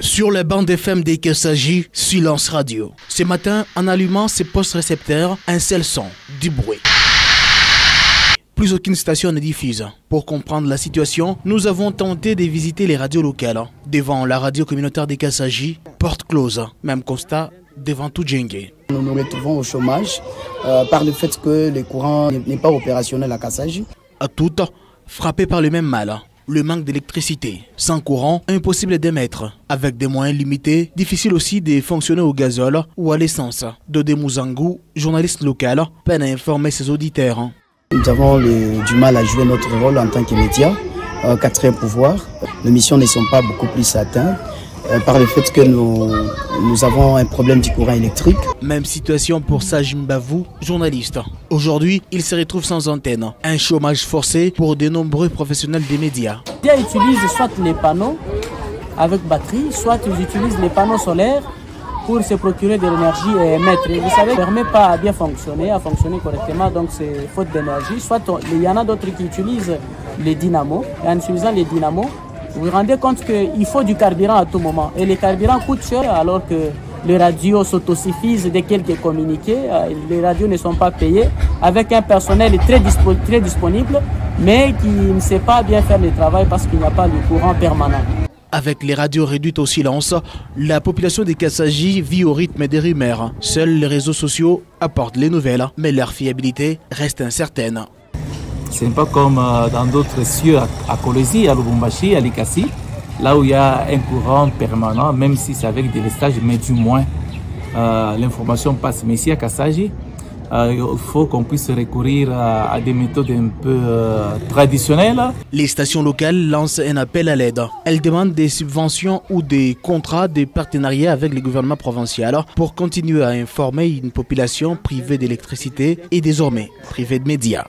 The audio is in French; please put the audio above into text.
Sur les bandes FM des Kasaji, silence radio. Ce matin, en allumant ses postes récepteurs, un seul son, du bruit. Plus aucune station ne diffuse. Pour comprendre la situation, nous avons tenté de visiter les radios locales. Devant la radio communautaire des Kasaji, porte close. Même constat devant tout Djengue. Nous nous retrouvons au chômage par le fait que le courant n'est pas opérationnel à Kasaji. À toutes, frappées par le même mal. Le manque d'électricité. Sans courant, impossible d'émettre. Avec des moyens limités, difficile aussi de fonctionner au gazole ou à l'essence. Dodé Mouzangou, journaliste local, peine à informer ses auditeurs. Nous avons du mal à jouer notre rôle en tant que média, quatrième pouvoir. Nos missions ne sont pas beaucoup plus atteintes par le fait que nous avons un problème du courant électrique. Même situation pour Sajim Bavou, journaliste. Aujourd'hui, il se retrouve sans antenne. Un chômage forcé pour de nombreux professionnels des médias. Ils utilisent soit les panneaux avec batterie, soit ils utilisent les panneaux solaires pour se procurer de l'énergie et émettre. Vous savez, ça ne permet pas à bien fonctionner, à fonctionner correctement, donc c'est faute d'énergie. Soit il y en a d'autres qui utilisent les dynamos, et en utilisant les dynamos, vous vous rendez compte qu'il faut du carburant à tout moment. Et le carburant coûte cher alors que les radios s'autosuffisent de quelques communiqués. Les radios ne sont pas payées avec un personnel très disponible, mais qui ne sait pas bien faire le travail parce qu'il n'y a pas de courant permanent. Avec les radios réduites au silence, la population des Kasaji vit au rythme des rumeurs. Seuls les réseaux sociaux apportent les nouvelles, mais leur fiabilité reste incertaine. Ce n'est pas comme dans d'autres cieux à Kolwezi, à Lubumbashi, à Likasi, là où il y a un courant permanent, même si c'est avec des lestages, mais du moins l'information passe. Mais ici à Kasaji, il faut qu'on puisse recourir à des méthodes un peu traditionnelles. Les stations locales lancent un appel à l'aide. Elles demandent des subventions ou des contrats de partenariat avec les gouvernements provinciaux pour continuer à informer une population privée d'électricité et désormais privée de médias.